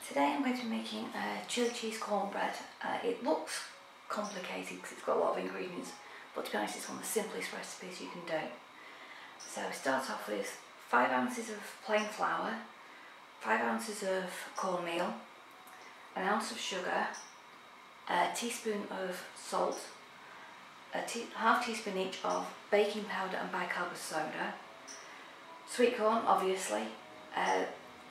Today I'm going to be making chili cheese cornbread. It looks complicated because it's got a lot of ingredients, but to be honest it's one of the simplest recipes you can do. So we start off with 5 ounces of plain flour, 5 ounces of cornmeal, an ounce of sugar, a teaspoon of salt, half teaspoon each of baking powder and bicarb soda, sweet corn obviously,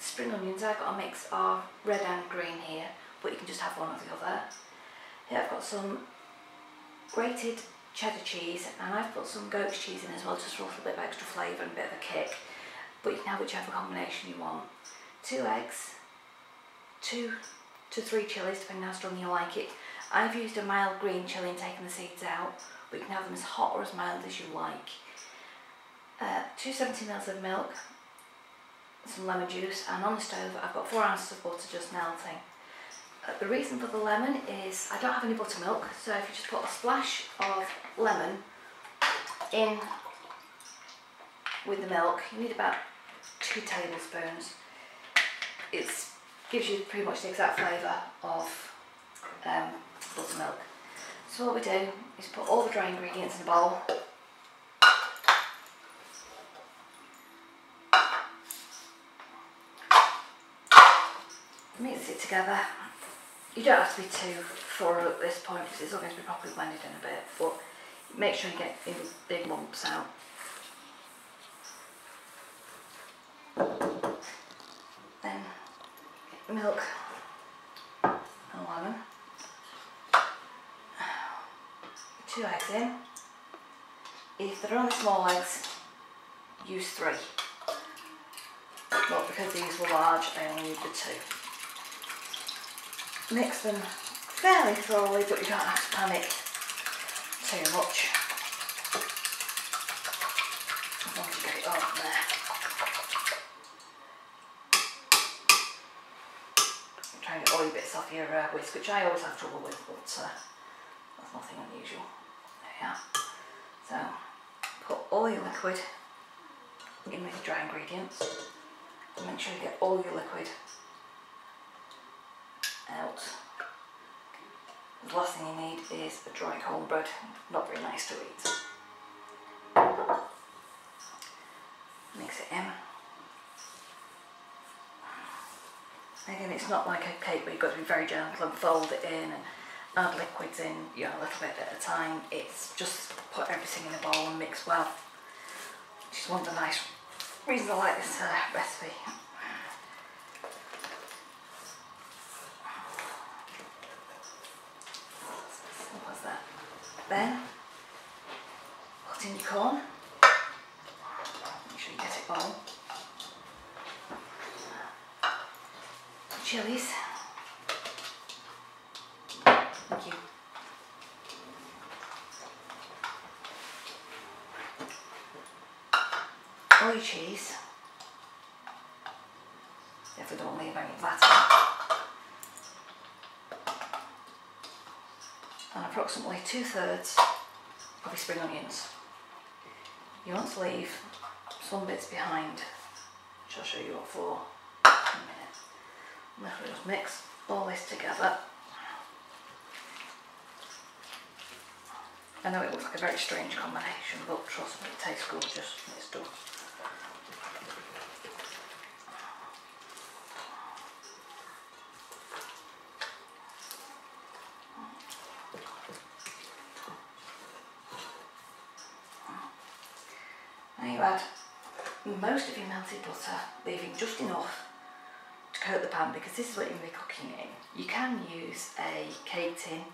spring onions. I've got a mix of red and green here, but you can just have one or the other. Here I've got some grated cheddar cheese, and I've put some goat's cheese in as well, just for a little bit of extra flavour and a bit of a kick, but you can have whichever combination you want. 2 eggs, 2 to 3 chillies depending on how strong you like it. I've used a mild green chilli and taken the seeds out, but you can have them as hot or as mild as you like. 270 ml of milk, some lemon juice, and on the stove I've got 4 ounces of butter just melting. The reason for the lemon is I don't have any buttermilk, so if you just put a splash of lemon in with the milk, you need about 2 tablespoons. It gives you pretty much the exact flavour of buttermilk. So what we do is put all the dry ingredients in a bowl. Mix it together. You don't have to be too thorough at this point because it's all going to be properly blended in a bit, but make sure you get big lumps out. Then get milk and lemon. 2 eggs in. If they're only small eggs, use 3. But because these were large, I only need the 2. Mix them fairly thoroughly, but you don't have to panic too much. As long as you get it all in there. Try and get all your bits off your whisk, which I always have trouble with, but that's nothing unusual. There you are. So, put all your liquid in with your dry ingredients, and make sure you get all your liquid out. The last thing you need is a dry cornbread, not very nice to eat. Mix it in. Again, it's not like a cake where you've got to be very gentle and fold it in and add liquids in, you know, a little bit at a time. It's just put everything in a bowl and mix well. Which is one of the nice reasons I like this recipe. Simple as that. Then put in your corn. Make sure you get it all. Chilies. Thank you. All your cheese. Definitely don't leave any fat in. And approximately 2/3 of your spring onions. You want to leave some bits behind, which I'll show you what for in a minute. And then we'll just mix all this together. I know it looks like a very strange combination, but trust me, it tastes gorgeous when it's done. Now you add most of your melted butter, leaving just enough to coat the pan, because this is what you're going to be cooking in. You can use a cake tin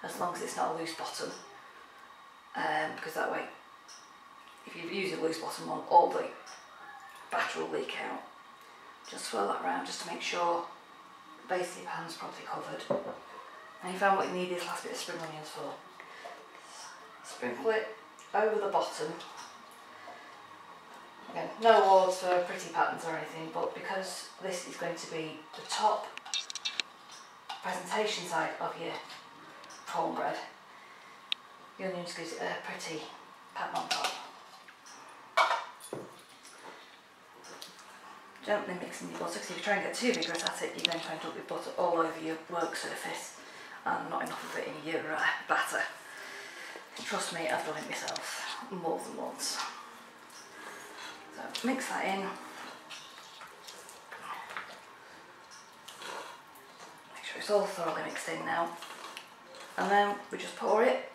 as long as it's not a loose bottom, because that way, if you use a loose bottom one, all the batter will leak out. Just swirl that around just to make sure the base of your pan's properly covered. And you found what you need this last bit of spring onions for. Sprinkle it over the bottom. Again, no awards for pretty patterns or anything, but because this is going to be the top presentation side of your cornbread, the onions gives it a pretty pattern on top. don't be mixing your butter, because if you try and get too vigorous at it, you're going to end up with butter all over your work surface and not enough of it in your batter. Trust me, I've done it myself more than once. So mix that in. Make sure it's all thoroughly mixed in now. And then we just pour it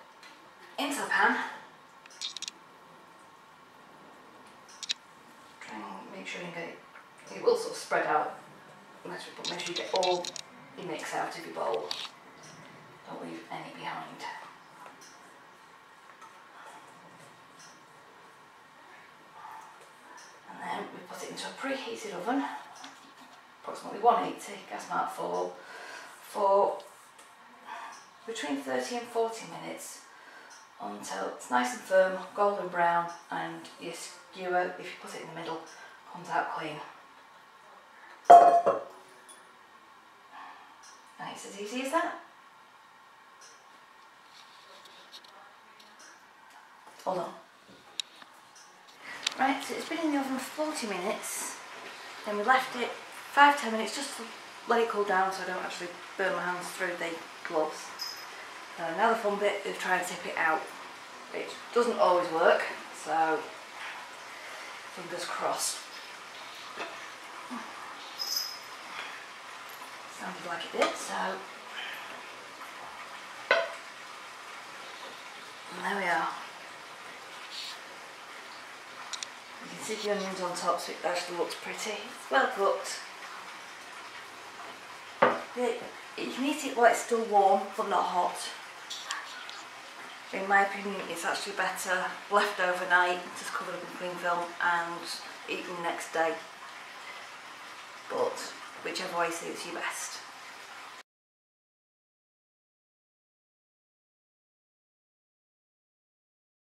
into the pan. Try and make sure you get it will sort of spread out, but make sure you get all your mix out of your bowl. Don't leave any behind. And then we put it into a preheated oven, approximately 180, gas mark 4, for between 30 and 40 minutes until it's nice and firm, golden brown, and your skewer, if you put it in the middle, comes out clean. And it's as easy as that. Hold on. Right, so it's been in the oven for 40 minutes, then we left it 5-10 minutes just to let it cool down so I don't actually burn my hands through the gloves. Now the fun bit is trying to tip it out. It doesn't always work, so fingers crossed. Sounded like it did, so and there we are. You can see the onions on top, so it actually looks pretty. It's well cooked. You can eat it while it's still warm, but not hot. In my opinion, it's actually better left overnight, just covered up in cling film, and eaten the next day. But whichever way suits you best.